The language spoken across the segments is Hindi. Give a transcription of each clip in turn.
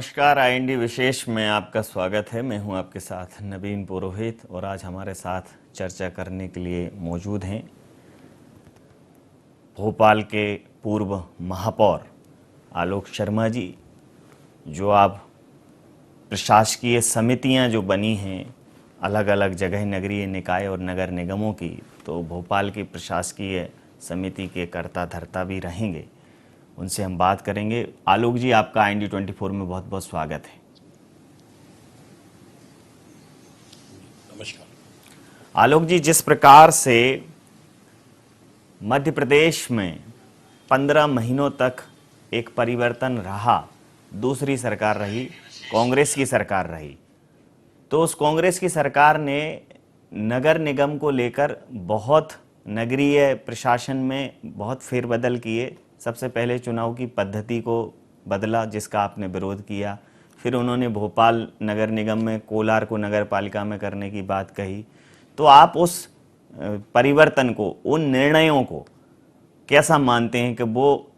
नमस्कार। आईएनडी विशेष में आपका स्वागत है। मैं हूं आपके साथ नवीन पुरोहित और आज हमारे साथ चर्चा करने के लिए मौजूद हैं भोपाल के पूर्व महापौर आलोक शर्मा जी। जो आप प्रशासकीय समितियां जो बनी हैं अलग अलग जगह नगरीय निकाय और नगर निगमों की, तो भोपाल की प्रशासकीय समिति के कर्ता धर्ता भी रहेंगे, उनसे हम बात करेंगे। आलोक जी, आपका आईएनडी 24 में बहुत बहुत स्वागत है। नमस्कार। आलोक जी, जिस प्रकार से मध्य प्रदेश में 15 महीनों तक एक परिवर्तन रहा, दूसरी सरकार रही, कांग्रेस की सरकार रही, तो उस कांग्रेस की सरकार ने नगर निगम को लेकर बहुत नगरीय प्रशासन में बहुत फेरबदल किए। सबसे पहले चुनाव की पद्धति को बदला, जिसका आपने विरोध किया। फिर उन्होंने भोपाल नगर निगम में कोलार को नगर पालिका में करने की बात कही। तो आप उस परिवर्तन को, उन निर्णयों को कैसा मानते हैं कि वो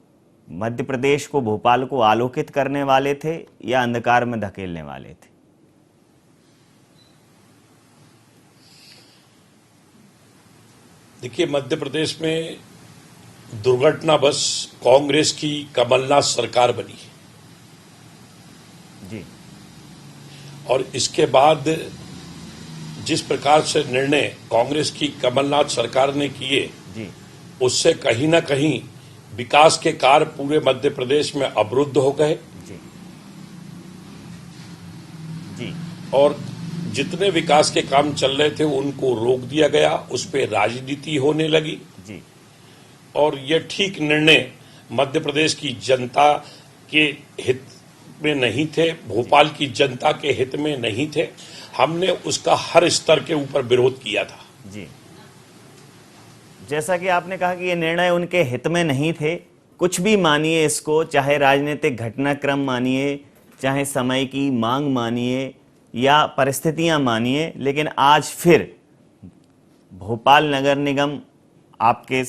मध्य प्रदेश को, भोपाल को आलोकित करने वाले थे या अंधकार में धकेलने वाले थे? देखिए, मध्य प्रदेश में दुर्घटना बस कांग्रेस की कमलनाथ सरकार बनी जी। और इसके बाद जिस प्रकार से निर्णय कांग्रेस की कमलनाथ सरकार ने किए जी। उससे कहीं ना कहीं विकास के कार्य पूरे मध्य प्रदेश में अवरुद्ध हो गए जी। जी। और जितने विकास के काम चल रहे थे उनको रोक दिया गया, उस पर राजनीति होने लगी जी। और ये ठीक निर्णय मध्य प्रदेश की जनता के हित में नहीं थे, भोपाल की जनता के हित में नहीं थे। हमने उसका हर स्तर के ऊपर विरोध किया था। जी। जैसा कि आपने कहा कि ये निर्णय उनके हित में नहीं थे, कुछ भी मानिए इसको, चाहे राजनीतिक घटनाक्रम मानिए, चाहे समय की मांग मानिए या परिस्थितियां मानिए, लेकिन आज फिर भोपाल नगर निगम आपके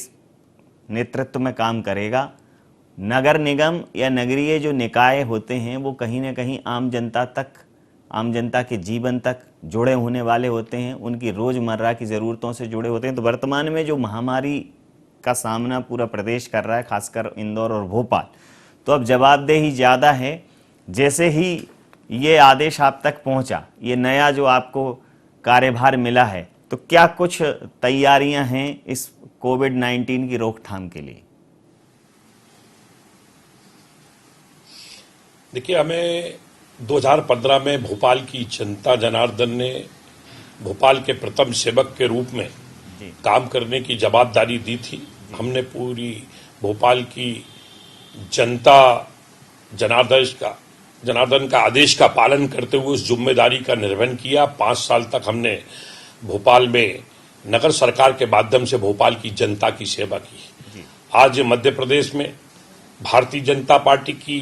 नेतृत्व में काम करेगा। नगर निगम या नगरीय जो निकाय होते हैं वो कहीं ना कहीं आम जनता तक, आम जनता के जीवन तक जुड़े होने वाले होते हैं, उनकी रोज़मर्रा की ज़रूरतों से जुड़े होते हैं। तो वर्तमान में जो महामारी का सामना पूरा प्रदेश कर रहा है, खासकर इंदौर और भोपाल, तो अब जवाबदेही ज़्यादा है। जैसे ही ये आदेश आप तक पहुंचा, ये नया जो आपको कार्यभार मिला है, तो क्या कुछ तैयारियां हैं इस कोविड-19 की रोकथाम के लिए? देखिए, हमें 2015 में भोपाल की जनता जनार्दन ने भोपाल के प्रथम सेवक के रूप में काम करने की जवाबदारी दी थी। हमने पूरी भोपाल की जनता जनार्दन का आदेश का पालन करते हुए उस जिम्मेदारी का निर्वहन किया। 5 साल तक हमने भोपाल में नगर सरकार के माध्यम से भोपाल की जनता की सेवा की। आज मध्य प्रदेश में भारतीय जनता पार्टी की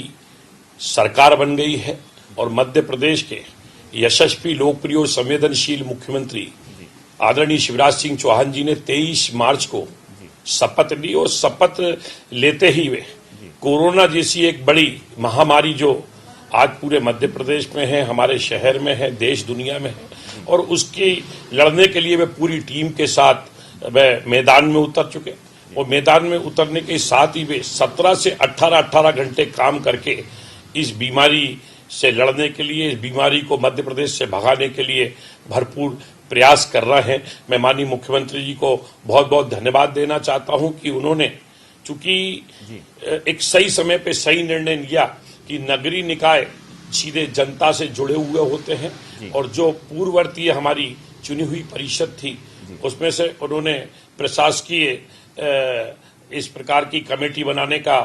सरकार बन गई है और मध्य प्रदेश के यशस्वी, लोकप्रिय और संवेदनशील मुख्यमंत्री आदरणीय शिवराज सिंह चौहान जी ने 23 मार्च को शपथ ली और शपथ लेते ही वे कोरोना जैसी एक बड़ी महामारी जो आज पूरे मध्य प्रदेश में है, हमारे शहर में है, देश दुनिया में है, और उसकी लड़ने के लिए वे पूरी टीम के साथ वे मैदान में उतर चुके। और मैदान में उतरने के साथ ही वे 17 से 18 घंटे काम करके इस बीमारी से लड़ने के लिए, इस बीमारी को मध्य प्रदेश से भगाने के लिए भरपूर प्रयास कर रहे हैं। मैं माननीय मुख्यमंत्री जी को बहुत बहुत धन्यवाद देना चाहता हूं कि उन्होंने चूंकि एक सही समय पे सही निर्णय लिया कि नगरीय निकाय सीधे जनता से जुड़े हुए होते हैं और जो पूर्ववर्तीय हमारी चुनी हुई परिषद थी उसमें से उन्होंने प्रशासकीय इस प्रकार की कमेटी बनाने का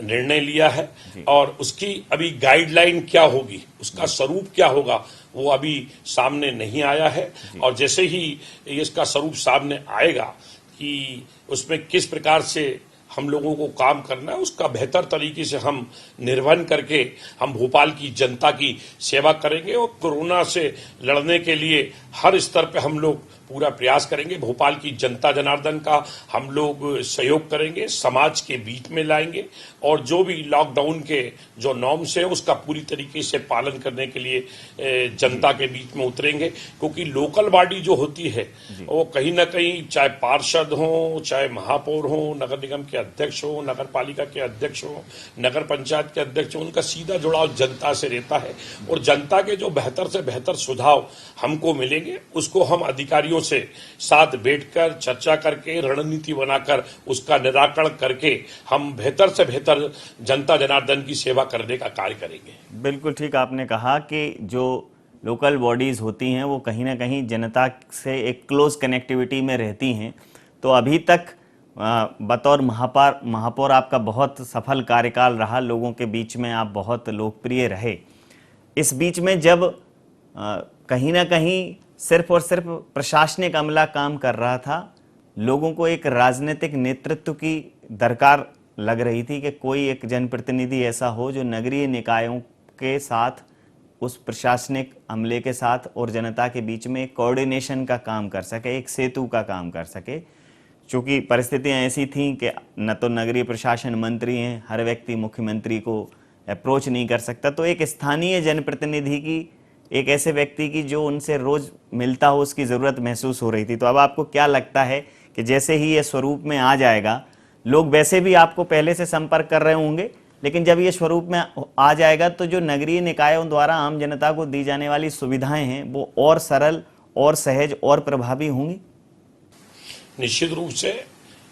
निर्णय लिया है और उसकी अभी गाइडलाइन क्या होगी, उसका स्वरूप क्या होगा, वो अभी सामने नहीं आया है। और जैसे ही इसका स्वरूप सामने आएगा कि उसमें किस प्रकार से हम लोगों को काम करना है, उसका बेहतर तरीके से हम निर्वहन करके हम भोपाल की जनता की सेवा करेंगे और कोरोना से लड़ने के लिए हर स्तर पे हम लोग पूरा प्रयास करेंगे। भोपाल की जनता जनार्दन का हम लोग सहयोग करेंगे, समाज के बीच में लाएंगे और जो भी लॉकडाउन के जो नॉर्म्स है उसका पूरी तरीके से पालन करने के लिए जनता के बीच में उतरेंगे। क्योंकि लोकल बॉडी जो होती है वो कहीं ना कहीं चाहे पार्षद हो, चाहे महापौर हो, नगर निगम के अध्यक्ष हो, नगर पालिका के अध्यक्ष हो, नगर पंचायत के अध्यक्ष हो, उनका सीधा जुड़ाव जनता से रहता है और जनता के जो बेहतर से बेहतर सुझाव हमको मिलेंगे उसको हम अधिकारियों से साथ बैठकर चर्चा करके रणनीति बनाकर उसका निराकरण करके हम बेहतर से बेहतर जनता जनार्दन की सेवा करने का कार्य करेंगे। बिल्कुल ठीक आपने कहा कि जो लोकल बॉडीज़ होती हैं वो कहीं ना कहीं जनता से एक क्लोज कनेक्टिविटी में रहती हैं। तो अभी तक बतौर महापौर आपका बहुत सफल कार्यकाल रहा, लोगों के बीच में आप बहुत लोकप्रिय रहे। इस बीच में जब कहीं ना कहीं सिर्फ और सिर्फ प्रशासनिक अमला काम कर रहा था, लोगों को एक राजनीतिक नेतृत्व की दरकार लग रही थी कि कोई एक जनप्रतिनिधि ऐसा हो जो नगरीय निकायों के साथ, उस प्रशासनिक अमले के साथ और जनता के बीच में एक कोऑर्डिनेशन का काम कर सके, एक सेतु का काम कर सके। चूँकि परिस्थितियाँ ऐसी थीं कि न तो नगरीय प्रशासन मंत्री हैं, हर व्यक्ति मुख्यमंत्री को अप्रोच नहीं कर सकता, तो एक स्थानीय जनप्रतिनिधि की, एक ऐसे व्यक्ति की जो उनसे रोज़ मिलता हो, उसकी ज़रूरत महसूस हो रही थी। तो अब आपको क्या लगता है कि जैसे ही ये स्वरूप में आ जाएगा, लोग वैसे भी आपको पहले से संपर्क कर रहे होंगे, लेकिन जब ये स्वरूप में आ जाएगा तो जो नगरीय निकायों द्वारा आम जनता को दी जाने वाली सुविधाएं हैं वो और सरल और सहज और प्रभावी होंगी? निश्चित रूप से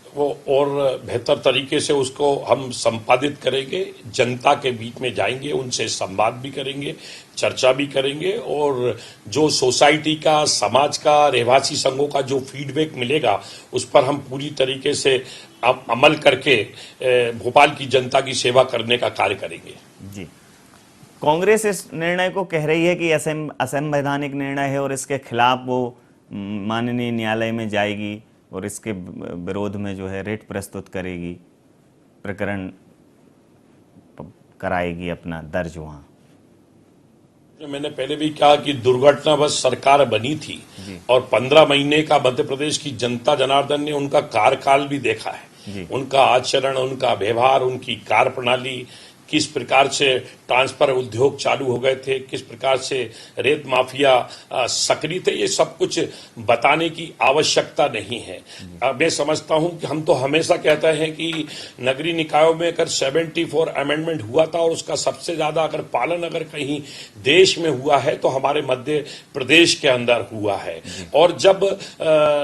वो और बेहतर तरीके से उसको हम संपादित करेंगे, जनता के बीच में जाएंगे, उनसे संवाद भी करेंगे, चर्चा भी करेंगे और जो सोसाइटी का, समाज का, रहवासी संघों का जो फीडबैक मिलेगा उस पर हम पूरी तरीके से अमल करके भोपाल की जनता की सेवा करने का कार्य करेंगे। जी, कांग्रेस इस निर्णय को कह रही है कि असंवैधानिक निर्णय है और इसके खिलाफ वो माननीय न्यायालय में जाएगी और इसके विरोध में जो है रिट प्रस्तुत करेगी, प्रकरण कराएगी अपना दर्ज वहाँ। मैंने पहले भी कहा कि दुर्घटनावश सरकार बनी थी और 15 महीने का मध्य प्रदेश की जनता जनार्दन ने उनका कार्यकाल भी देखा है। उनका आचरण, उनका व्यवहार, उनकी कार्य प्रणाली, किस प्रकार से ट्रांसफर उद्योग चालू हो गए थे, किस प्रकार से रेत माफिया सक्रिय थे, ये सब कुछ बताने की आवश्यकता नहीं है। मैं समझता हूं कि हम तो हमेशा कहते हैं कि नगरीय निकायों में अगर 74 अमेंडमेंट हुआ था और उसका सबसे ज्यादा अगर पालन अगर कहीं देश में हुआ है तो हमारे मध्य प्रदेश के अंदर हुआ है। और जब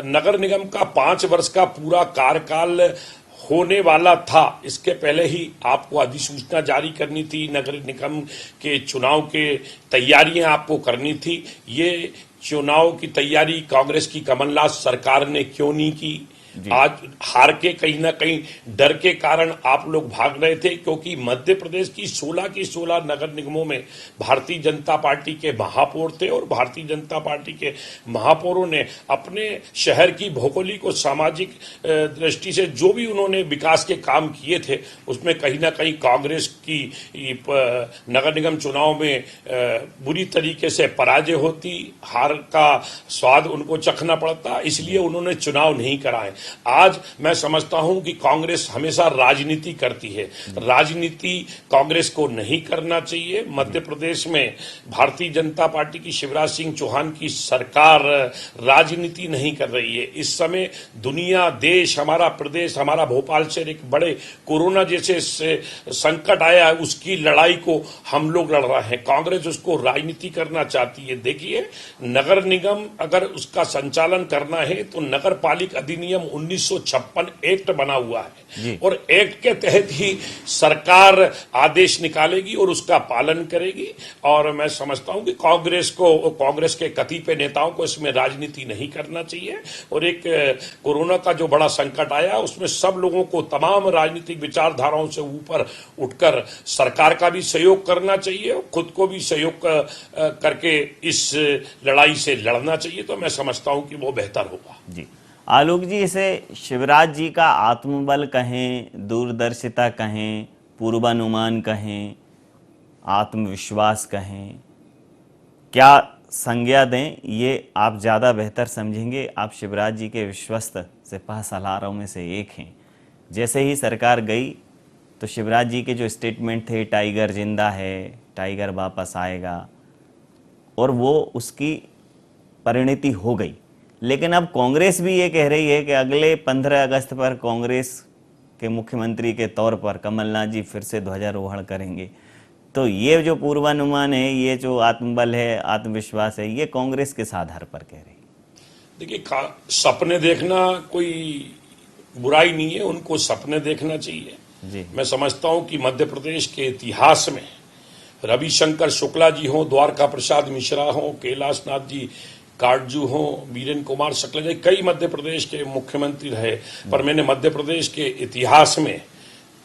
नगर निगम का 5 वर्ष का पूरा कार्यकाल होने वाला था, इसके पहले ही आपको अधिसूचना जारी करनी थी, नगर निगम के चुनाव के तैयारियां आपको करनी थी। ये चुनाव की तैयारी कांग्रेस की कमलनाथ सरकार ने क्यों नहीं की? आज हार के कहीं ना कहीं डर के कारण आप लोग भाग रहे थे, क्योंकि मध्य प्रदेश की 16 की 16 नगर निगमों में भारतीय जनता पार्टी के महापौर थे और भारतीय जनता पार्टी के महापौरों ने अपने शहर की भौगोलिक और सामाजिक दृष्टि से जो भी उन्होंने विकास के काम किए थे उसमें कहीं ना कहीं कांग्रेस की नगर निगम चुनाव में बुरी तरीके से पराजय होती, हार का स्वाद उनको चखना पड़ता, इसलिए उन्होंने चुनाव नहीं कराए। आज मैं समझता हूं कि कांग्रेस हमेशा राजनीति करती है, राजनीति कांग्रेस को नहीं करना चाहिए। मध्य प्रदेश में भारतीय जनता पार्टी की शिवराज सिंह चौहान की सरकार राजनीति नहीं कर रही है। इस समय दुनिया, देश, हमारा प्रदेश, हमारा भोपाल शहर एक बड़े कोरोना जैसे संकट आया है, उसकी लड़ाई को हम लोग लड़ रहे हैं। कांग्रेस उसको राजनीति करना चाहती है। देखिए, नगर निगम अगर उसका संचालन करना है तो नगर पालिका अधिनियम 1956 एक्ट बना हुआ है और एक्ट के तहत ही सरकार आदेश निकालेगी और उसका पालन करेगी। और मैं समझता हूं कि कांग्रेस के कतिपय नेताओं को इसमें राजनीति नहीं करना चाहिए। और एक कोरोना का जो बड़ा संकट आया उसमें सब लोगों को, तमाम राजनीतिक विचारधाराओं से ऊपर उठकर सरकार का भी सहयोग करना चाहिए और खुद को भी सहयोग करके इस लड़ाई से लड़ना चाहिए। तो मैं समझता हूं कि वो बेहतर होगा। जी, आलोक जी, इसे शिवराज जी का आत्मबल कहें, दूरदर्शिता कहें, पूर्वानुमान कहें, आत्मविश्वास कहें, क्या संज्ञा दें ये आप ज़्यादा बेहतर समझेंगे। आप शिवराज जी के विश्वस्त सिपह सलारों में से एक हैं। जैसे ही सरकार गई तो शिवराज जी के जो स्टेटमेंट थे, टाइगर जिंदा है, टाइगर वापस आएगा, और वो उसकी परिणति हो गई। लेकिन अब कांग्रेस भी ये कह रही है कि अगले 15 अगस्त पर कांग्रेस के मुख्यमंत्री के तौर पर कमलनाथ जी फिर से ध्वजारोहण करेंगे। तो ये जो पूर्वानुमान है, ये जो आत्मबल है, आत्मविश्वास है, ये कांग्रेस किस आधार पर कह रही है? देखिए, सपने देखना कोई बुराई नहीं है, उनको सपने देखना चाहिए जी। मैं समझता हूं कि मध्य प्रदेश के इतिहास में रविशंकर शुक्ला जी हों, द्वारका प्रसाद मिश्रा हों, कैलाश नाथ जी काटजू हों, वीरेंद्र कुमार शुक्ला जी, कई मध्य प्रदेश के मुख्यमंत्री रहे, पर मैंने मध्य प्रदेश के इतिहास में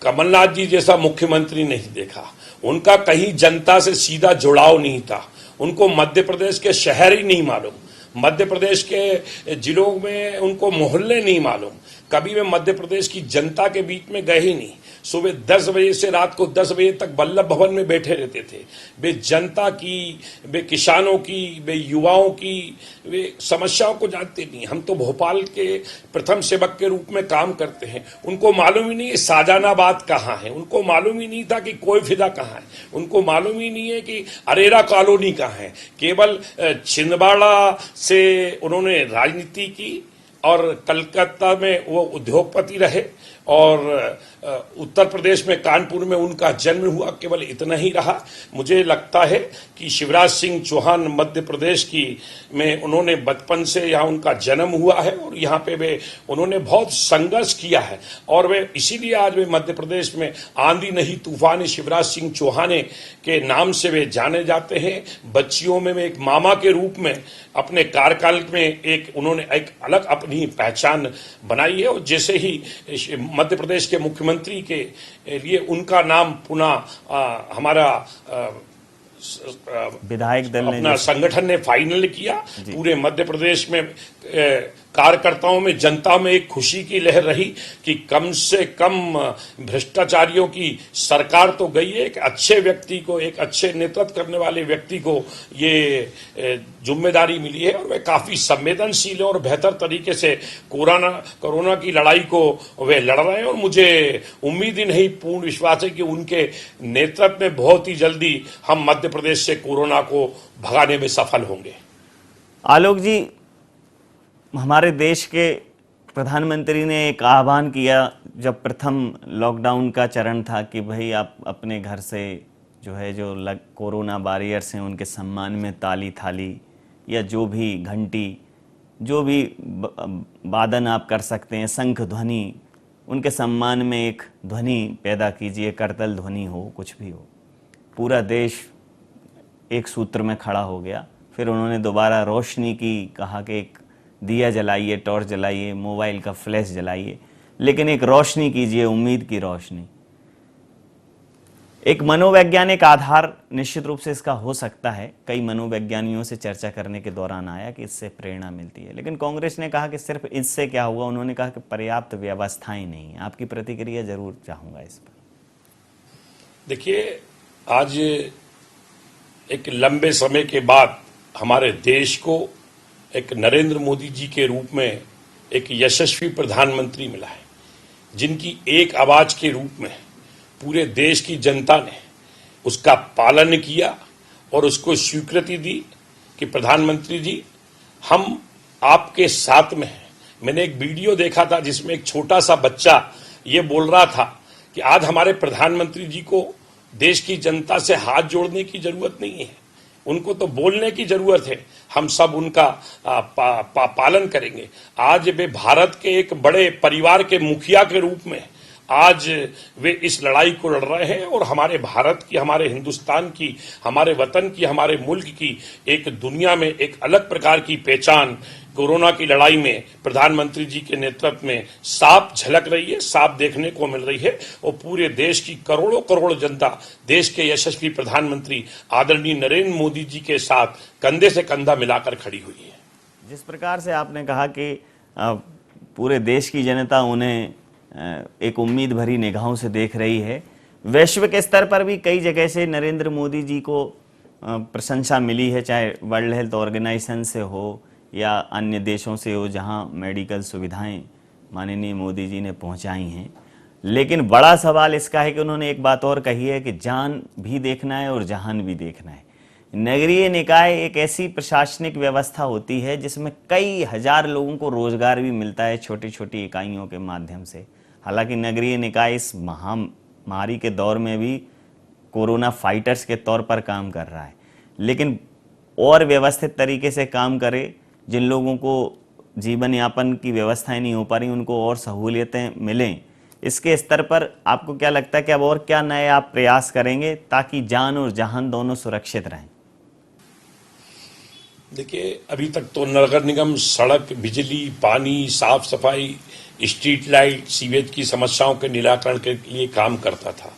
कमलनाथ जी जैसा मुख्यमंत्री नहीं देखा। उनका कहीं जनता से सीधा जुड़ाव नहीं था, उनको मध्य प्रदेश के शहर ही नहीं मालूम, मध्य प्रदेश के जिलों में उनको मोहल्ले नहीं मालूम, कभी वे मध्य प्रदेश की जनता के बीच में गए ही नहीं। सुबह 10 बजे से रात को 10 बजे तक वल्लभ भवन में बैठे रहते थे। वे जनता की, वे किसानों की, वे युवाओं की, वे समस्याओं को जानते नहीं। हम तो भोपाल के प्रथम सेवक के रूप में काम करते हैं, उनको मालूम ही नहीं है शाहजहानाबाद कहाँ है, उनको मालूम ही नहीं था कि कोई फिदा कहाँ है, उनको मालूम ही नहीं है कि अरेरा कॉलोनी कहाँ है। केवल छिंदवाड़ा से उन्होंने राजनीति की और कलकत्ता में वो उद्योगपति रहे और उत्तर प्रदेश में कानपुर में उनका जन्म हुआ, केवल इतना ही रहा। मुझे लगता है कि शिवराज सिंह चौहान मध्य प्रदेश की में उन्होंने बचपन से यहाँ उनका जन्म हुआ है और यहाँ पे वे उन्होंने बहुत संघर्ष किया है और वे इसीलिए आज वे मध्य प्रदेश में आंधी नहीं तूफान शिवराज सिंह चौहान के नाम से वे जाने जाते हैं। बच्चियों में एक मामा के रूप में अपने कार्यकाल में एक उन्होंने एक अलग अपनी पहचान बनाई है और जैसे ही मध्य प्रदेश के मुख्यमंत्री के लिए उनका नाम पुनः हमारा विधायक दल ने अपना संगठन ने फाइनल किया, पूरे मध्य प्रदेश में कार्यकर्ताओं में, जनता में एक खुशी की लहर रही कि कम से कम भ्रष्टाचारियों की सरकार तो गई है। एक अच्छे व्यक्ति को, एक अच्छे नेतृत्व करने वाले व्यक्ति को ये जिम्मेदारी मिली है और वे काफी संवेदनशील है और बेहतर तरीके से कोरोना की लड़ाई को वे लड़ रहे हैं और मुझे उम्मीद ही नहीं, पूर्ण विश्वास है कि उनके नेतृत्व में बहुत ही जल्दी हम मध्य प्रदेश से कोरोना को भगाने में सफल होंगे। आलोक जी, हमारे देश के प्रधानमंत्री ने एक आह्वान किया जब प्रथम लॉकडाउन का चरण था कि भाई आप अपने घर से जो है जो कोरोना वॉरियर्स हैं उनके सम्मान में ताली थाली या जो भी घंटी, जो भी वादन आप कर सकते हैं, शंख ध्वनि, उनके सम्मान में एक ध्वनि पैदा कीजिए, करतल ध्वनि हो, कुछ भी हो। पूरा देश एक सूत्र में खड़ा हो गया। फिर उन्होंने दोबारा रोशनी की कहा कि एक दिया जलाइए, टॉर्च जलाइए, मोबाइल का फ्लैश जलाइए, लेकिन एक रोशनी कीजिए, उम्मीद की रोशनी। एक मनोवैज्ञानिक आधार निश्चित रूप से इसका हो सकता है। कई मनोवैज्ञानियों से चर्चा करने के दौरान आया कि इससे प्रेरणा मिलती है, लेकिन कांग्रेस ने कहा कि सिर्फ इससे क्या होगा। उन्होंने कहा कि पर्याप्त व्यवस्थाएं नहीं है। आपकी प्रतिक्रिया जरूर चाहूंगा इस पर। देखिए, आज एक लंबे समय के बाद हमारे देश को एक नरेंद्र मोदी जी के रूप में एक यशस्वी प्रधानमंत्री मिला है, जिनकी एक आवाज के रूप में पूरे देश की जनता ने उसका पालन किया और उसको स्वीकृति दी कि प्रधानमंत्री जी, हम आपके साथ में हैं। मैंने एक वीडियो देखा था जिसमें एक छोटा सा बच्चा ये बोल रहा था कि आज हमारे प्रधानमंत्री जी को देश की जनता से हाथ जोड़ने की जरूरत नहीं है, उनको तो बोलने की जरूरत है, हम सब उनका पालन करेंगे। आज वे भारत के एक बड़े परिवार के मुखिया के रूप में आज वे इस लड़ाई को लड़ रहे हैं और हमारे भारत की, हमारे हिंदुस्तान की, हमारे वतन की, हमारे मुल्क की एक दुनिया में एक अलग प्रकार की पहचान कोरोना की लड़ाई में प्रधानमंत्री जी के नेतृत्व में साफ झलक रही है, साफ देखने को मिल रही है और पूरे देश की करोड़ों करोड़ जनता देश के यशस्वी प्रधानमंत्री आदरणीय नरेंद्र मोदी जी के साथ कंधे से कंधा मिलाकर खड़ी हुई है। जिस प्रकार से आपने कहा कि पूरे देश की जनता उन्हें एक उम्मीद भरी निगाहों से देख रही है, वैश्विक स्तर पर भी कई जगह से नरेंद्र मोदी जी को प्रशंसा मिली है, चाहे वर्ल्ड हेल्थ ऑर्गेनाइजेशन से हो या अन्य देशों से हो जहां मेडिकल सुविधाएं माननीय मोदी जी ने पहुंचाई हैं। लेकिन बड़ा सवाल इसका है कि उन्होंने एक बात और कही है कि जान भी देखना है और जहान भी देखना है। नगरीय निकाय एक ऐसी प्रशासनिक व्यवस्था होती है जिसमें कई हजार लोगों को रोजगार भी मिलता है छोटी छोटी इकाइयों के माध्यम से। हालांकि नगरीय निकाय इस महामारी के दौर में भी कोरोना फाइटर्स के तौर पर काम कर रहा है, लेकिन और व्यवस्थित तरीके से काम करे। जिन लोगों को जीवन यापन की व्यवस्थाएं नहीं हो पा रही उनको और सहूलियतें मिलें, इसके स्तर पर आपको क्या लगता है कि अब और क्या नए आप प्रयास करेंगे ताकि जान और जहान दोनों सुरक्षित रहें? देखिए, अभी तक तो नगर निगम सड़क, बिजली, पानी, साफ सफाई, स्ट्रीट लाइट, सीवेज की समस्याओं के निराकरण के लिए काम करता था।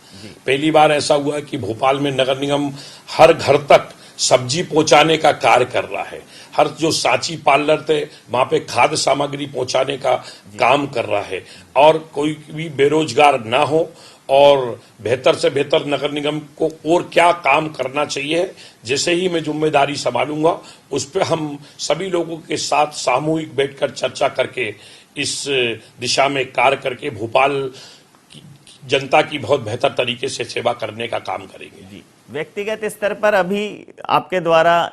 पहली बार ऐसा हुआ कि भोपाल में नगर निगम हर घर तक सब्जी पहुंचाने का कार्य कर रहा है। हर जो सांची पार्लर थे वहां पे खाद्य सामग्री पहुंचाने का काम कर रहा है, और कोई भी बेरोजगार ना हो। और बेहतर से बेहतर नगर निगम को और क्या काम करना चाहिए, जैसे ही मैं जिम्मेदारी संभालूंगा उस पर हम सभी लोगों के साथ सामूहिक बैठकर चर्चा करके इस दिशा में कार्य करके भोपाल की जनता की बहुत बेहतर तरीके से सेवा करने का काम करेंगे। जी, व्यक्तिगत स्तर पर अभी आपके द्वारा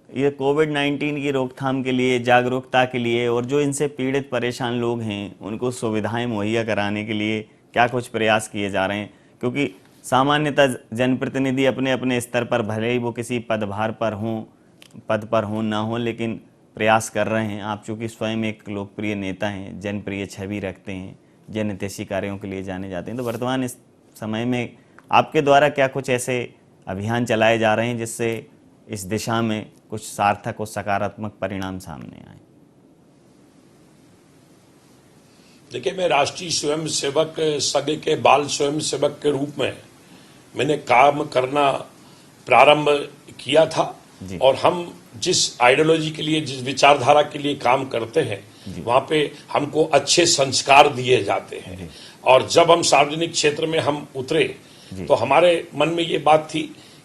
ये कोविड-19 की रोकथाम के लिए, जागरूकता के लिए और जो इनसे पीड़ित परेशान लोग हैं उनको सुविधाएं मुहैया कराने के लिए क्या कुछ प्रयास किए जा रहे हैं? क्योंकि सामान्यतः जनप्रतिनिधि अपने अपने स्तर पर भले ही वो किसी पद पर हों ना हो, लेकिन प्रयास कर रहे हैं। आप चूँकि स्वयं एक लोकप्रिय नेता हैं, जनप्रिय छवि रखते हैं, जनहितैषी कार्यों के लिए जाने जाते हैं, तो वर्तमान इस समय में आपके द्वारा क्या कुछ ऐसे अभियान चलाए जा रहे हैं जिससे इस दिशा में कुछ सार्थक और सकारात्मक परिणाम सामने आए? देखिए, मैं राष्ट्रीय स्वयंसेवक संघ के बाल स्वयंसेवक के रूप में मैंने काम करना प्रारंभ किया था, और हम जिस आइडियोलॉजी के लिए, जिस विचारधारा के लिए काम करते हैं वहां पे हमको अच्छे संस्कार दिए जाते हैं। और जब हम सार्वजनिक क्षेत्र में हम उतरे तो हमारे मन में ये बात थी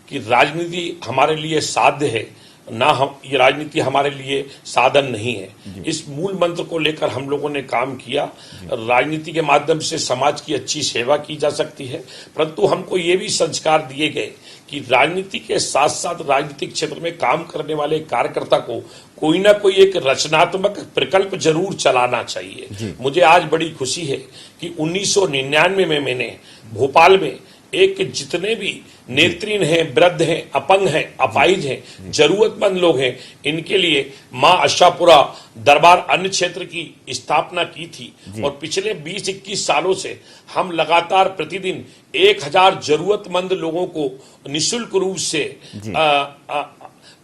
कि राजनीति हमारे लिए साध्य है ना, हम ये राजनीति हमारे लिए साधन नहीं है। इस मूल मंत्र को लेकर हम लोगों ने काम किया। राजनीति के माध्यम से समाज की अच्छी सेवा की जा सकती है, परंतु हमको ये भी संस्कार दिए गए कि राजनीति के साथ साथ राजनीतिक क्षेत्र में काम करने वाले कार्यकर्ता को कोई ना कोई एक रचनात्मक प्रकल्प जरूर चलाना चाहिए। मुझे आज बड़ी खुशी है कि 1999 में मैंने भोपाल में एक जितने भी नेत्रहीन हैं, वृद्ध हैं, अपंग हैं, अपाहिज हैं, जरूरतमंद लोग हैं, इनके लिए मां आशापुरा दरबार अन्न क्षेत्र की स्थापना की थी। और पिछले 20-21 सालों से हम लगातार प्रतिदिन 1000 जरूरतमंद लोगों को निःशुल्क रूप से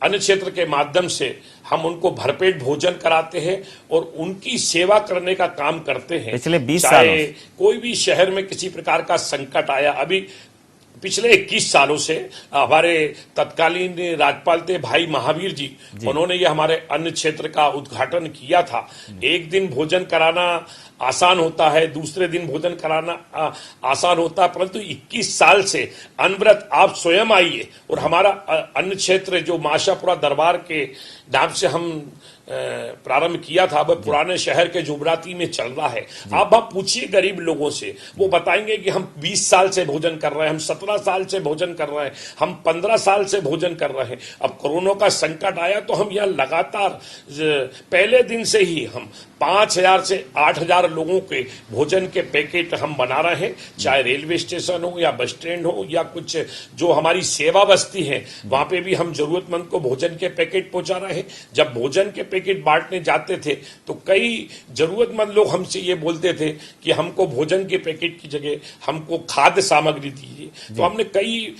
अन्न क्षेत्र के माध्यम से हम उनको भरपेट भोजन कराते हैं और उनकी सेवा करने का काम करते हैं। पिछले 20 सालों से कोई भी शहर में किसी प्रकार का संकट आया, अभी पिछले 21 सालों से हमारे तत्कालीन राज्यपाल थे भाई महावीर जी, उन्होंने ये हमारे अन्न क्षेत्र का उद्घाटन किया था। एक दिन भोजन कराना आसान होता है, दूसरे दिन भोजन कराना आसान होता है, परंतु 21 साल से अनवरत आप स्वयं आइए और हमारा अन्न क्षेत्र जो माशापुरा दरबार के नाम से हम प्रारंभ किया था, वह पुराने शहर के जुबराती में चल रहा है। आप पूछिए गरीब लोगों से, वो बताएंगे कि हम 20 साल से भोजन कर रहे हैं, हम 17 साल से भोजन कर रहे हैं, हम 15 साल से भोजन कर रहे हैं। अब कोरोना का संकट आया तो हम यह लगातार पहले दिन से ही हम 5000 से 8000 लोगों के भोजन के पैकेट हम बना रहे हैं, चाहे रेलवे स्टेशन हो या बस स्टैंड हो या कुछ जो हमारी सेवा बस्ती है वहां पे भी हम जरूरतमंद को भोजन के पैकेट पहुंचा रहे हैं। जब भोजन के पैकेट बांटने जाते थे तो कई जरूरतमंद लोग हमसे ये बोलते थे कि हमको भोजन के पैकेट की जगह हमको खाद्य सामग्री दीजिए। तो हमने कई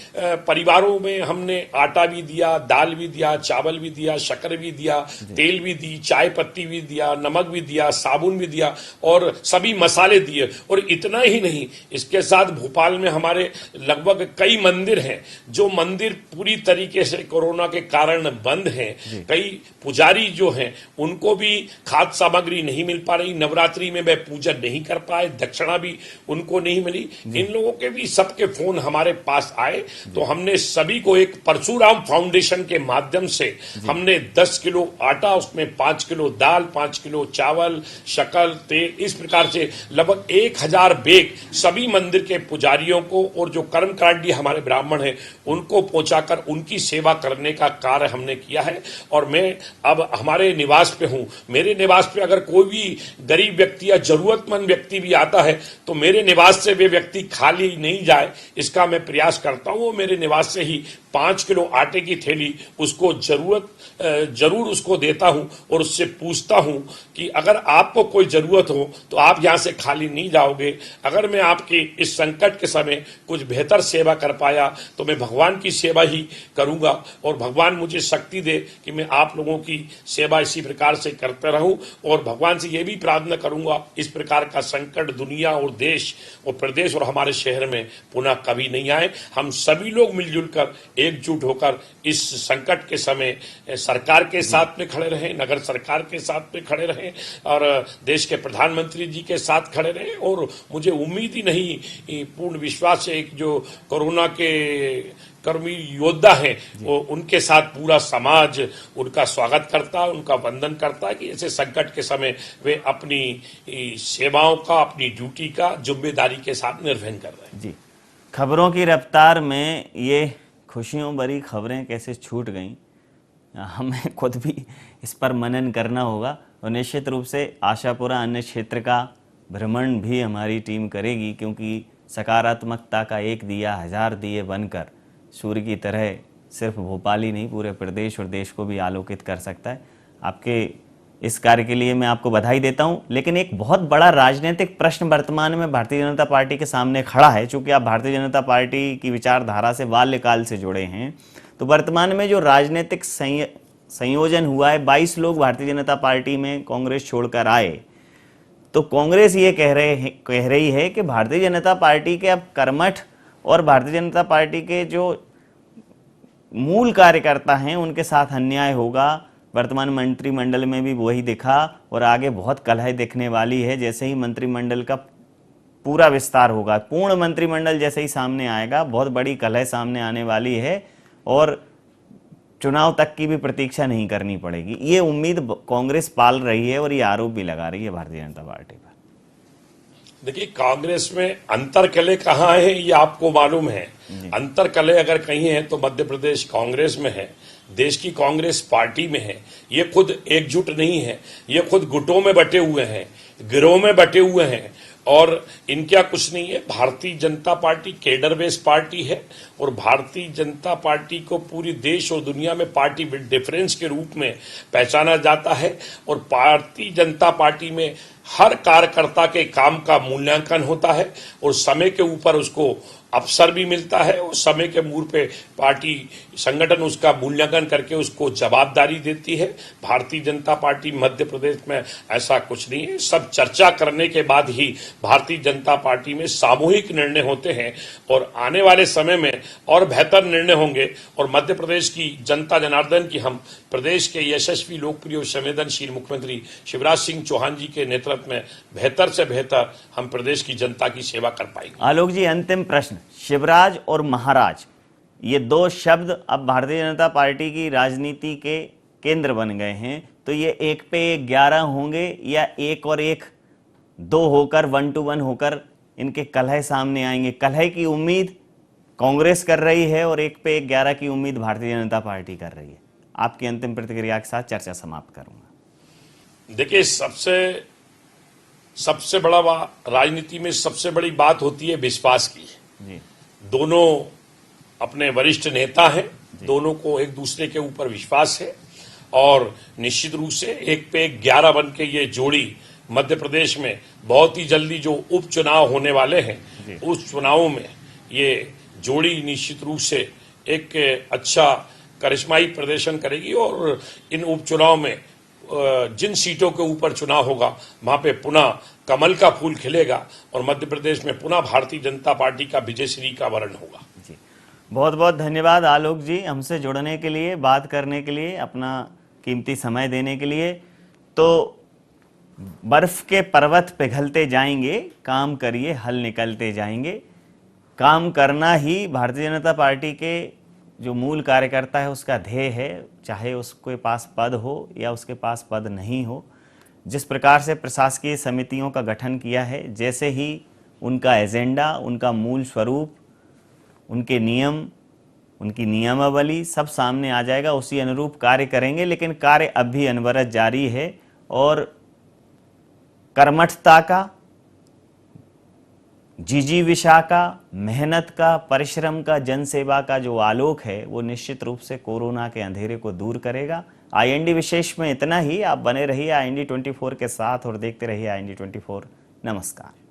परिवारों में हमने आटा भी दिया, दाल भी दिया, चावल भी दिया, शक्कर भी दिया, तेल भी दी, चाय पत्ती भी दिया, नमक भी दिया, साबुन भी दिया, और और सभी मसाले दिए। और इतना ही नहीं, इसके साथ भोपाल में हमारे लगभग कई मंदिर हैं जो मंदिर पूरी तरीके से कोरोना के कारण बंद हैं। कई पुजारी जो हैं उनको भी खाद्य सामग्री नहीं मिल पा रही, नवरात्रि में वे पूजा नहीं कर पाए, दक्षिणा भी उनको नहीं मिली। इन लोगों के भी सबके फोन हमारे पास आए, तो हमने सभी को एक परशुराम फाउंडेशन के माध्यम से हमने 10 किलो आटा, उसमें 5 किलो दाल, 5 किलो चावल, शक्कर, तेल, इस प्रकार से लगभग 1000 बैग सभी मंदिर के पुजारियों को और जो कर्मकांडी हमारे ब्राह्मण हैं उनको पहुंचाकर उनकी सेवा करने का कार्य हमने किया है। और मैं अब हमारे निवास पे हूं, मेरे निवास पे अगर कोई भी गरीब व्यक्ति या जरूरतमंद व्यक्ति भी आता है तो मेरे निवास से वे व्यक्ति खाली नहीं जाए, इसका मैं प्रयास करता हूं। मेरे निवास से ही 5 किलो आटे की थैली उसको जरूर उसको देता हूं और उससे पूछता हूं कि अगर आपको कोई जरूरत हो तो आप यहां से खाली नहीं जाओगे। अगर मैं आपके इस संकट के समय कुछ बेहतर सेवा कर पाया तो मैं भगवान की सेवा ही करूंगा और भगवान मुझे शक्ति दे कि मैं आप लोगों की सेवा इसी प्रकार से करते रहूं। और भगवान से यह भी प्रार्थना करूंगा इस प्रकार का संकट दुनिया और देश और प्रदेश और हमारे शहर में पुनः कभी नहीं आए। हम सभी लोग मिलजुल कर एकजुट होकर इस संकट के समय सरकार के साथ में खड़े रहें, नगर सरकार के साथ में खड़े रहें और देश के प्रधानमंत्री जी के साथ खड़े रहें। और मुझे उम्मीद ही नहीं, पूर्ण विश्वास है कि जो कोरोना के कर्मी योद्धा हैं वो उनके साथ पूरा समाज उनका स्वागत करता है, उनका वंदन करता है कि ऐसे संकट के समय वे अपनी सेवाओं का, अपनी ड्यूटी का जिम्मेदारी के साथ निर्वहन कर रहे हैं। जी, खबरों की रफ्तार में ये खुशियों भरी खबरें कैसे छूट गईं, हमें खुद भी इस पर मनन करना होगा। और निश्चित रूप से आशापुरा अन्य क्षेत्र का भ्रमण भी हमारी टीम करेगी, क्योंकि सकारात्मकता का एक दिया 1000 दिए बनकर सूर्य की तरह सिर्फ भोपाल ही नहीं पूरे प्रदेश और देश को भी आलोकित कर सकता है। आपके इस कार्य के लिए मैं आपको बधाई देता हूं। लेकिन एक बहुत बड़ा राजनीतिक प्रश्न वर्तमान में भारतीय जनता पार्टी के सामने खड़ा है। चूंकि आप भारतीय जनता पार्टी की विचारधारा से बाल्यकाल से जुड़े हैं, तो वर्तमान में जो राजनीतिक संयोजन हुआ है, 22 लोग भारतीय जनता पार्टी में कांग्रेस छोड़कर आए, तो कांग्रेस ये कह रही है कि भारतीय जनता पार्टी के अब कर्मठ और भारतीय जनता पार्टी के जो मूल कार्यकर्ता हैं उनके साथ अन्याय होगा। वर्तमान मंत्रिमंडल में भी वही दिखा और आगे बहुत कलह दिखने वाली है। जैसे ही मंत्रिमंडल का पूरा विस्तार होगा, पूर्ण मंत्रिमंडल जैसे ही सामने आएगा, बहुत बड़ी कलह सामने आने वाली है और चुनाव तक की भी प्रतीक्षा नहीं करनी पड़ेगी। ये उम्मीद कांग्रेस पाल रही है और ये आरोप भी लगा रही है भारतीय जनता पार्टी पर। देखिए, कांग्रेस में अंतरकलह कहाँ है ये आपको मालूम है। अंतरकलह अगर कहीं है तो मध्य प्रदेश कांग्रेस में है, देश की कांग्रेस पार्टी में है। ये खुद एकजुट नहीं है, ये खुद गुटों में बटे हुए हैं, गिरोह में बटे हुए हैं और इनका कुछ नहीं है। Bharatiya Janata party cadre base party है और भारतीय जनता पार्टी को पूरी देश और दुनिया में पार्टी विद डिफरेंस के रूप में पहचाना जाता है। और भारतीय जनता पार्टी में हर कार्यकर्ता के काम का मूल्यांकन होता है और समय के ऊपर उसको अवसर भी मिलता है और समय के मूड पे पार्टी संगठन उसका मूल्यांकन करके उसको जवाबदारी देती है। भारतीय जनता पार्टी मध्य प्रदेश में ऐसा कुछ नहीं है। सब चर्चा करने के बाद ही भारतीय जनता पार्टी में सामूहिक निर्णय होते हैं और आने वाले समय में और बेहतर निर्णय होंगे। और मध्य प्रदेश की जनता जनार्दन की हम प्रदेश के यशस्वी, लोकप्रिय और संवेदनशील मुख्यमंत्री शिवराज सिंह चौहान जी के नेतृत्व में बेहतर से बेहतर हम प्रदेश की जनता की सेवा कर पाएंगे। आलोक जी, अंतिम प्रश्न, शिवराज और महाराज ये दो शब्द अब भारतीय जनता पार्टी की राजनीति के केंद्र बन गए हैं, तो ये 1 पे 11 होंगे या 1 और 1 2 होकर 1 to 1 होकर इनके कलह सामने आएंगे? कलह की उम्मीद कांग्रेस कर रही है और 1 पे 11 की उम्मीद भारतीय जनता पार्टी कर रही है। आपकी अंतिम प्रतिक्रिया के साथ चर्चा समाप्त करूंगा। देखिए, सबसे बड़ा राजनीति में सबसे बड़ी बात होती है विश्वास की। जी। दोनों अपने वरिष्ठ नेता हैं, दोनों को एक दूसरे के ऊपर विश्वास है और निश्चित रूप से 1 पे 11 बन के ये जोड़ी मध्य प्रदेश में बहुत ही जल्दी जो उपचुनाव होने वाले हैं, उस चुनावों में ये जोड़ी निश्चित रूप से एक अच्छा करिश्माई प्रदर्शन करेगी और इन उपचुनाव में जिन सीटों के ऊपर चुनाव होगा वहां पे पुनः कमल का फूल खिलेगा और मध्य प्रदेश में पुनः भारतीय जनता पार्टी का विजयश्री का वर्ण होगा। जी, बहुत बहुत धन्यवाद आलोक जी, हमसे जुड़ने के लिए, बात करने के लिए, अपना कीमती समय देने के लिए। तो बर्फ के पर्वत पिघलते जाएंगे, काम करिए हल निकलते जाएंगे। काम करना ही भारतीय जनता पार्टी के जो मूल कार्यकर्ता है उसका ध्येय है, चाहे उसके पास पद हो या उसके पास पद नहीं हो। जिस प्रकार से प्रशासकीय समितियों का गठन किया है, जैसे ही उनका एजेंडा, उनका मूल स्वरूप, उनके नियम, उनकी नियमावली सब सामने आ जाएगा, उसी अनुरूप कार्य करेंगे। लेकिन कार्य अब भी अनवरत जारी है और कर्मठता का, जिजीविषा का, मेहनत का, परिश्रम का, जनसेवा का जो आलोक है वो निश्चित रूप से कोरोना के अंधेरे को दूर करेगा। IND विशेष में इतना ही। आप बने रहिए IND 24 के साथ और देखते रहिए IND 24। नमस्कार।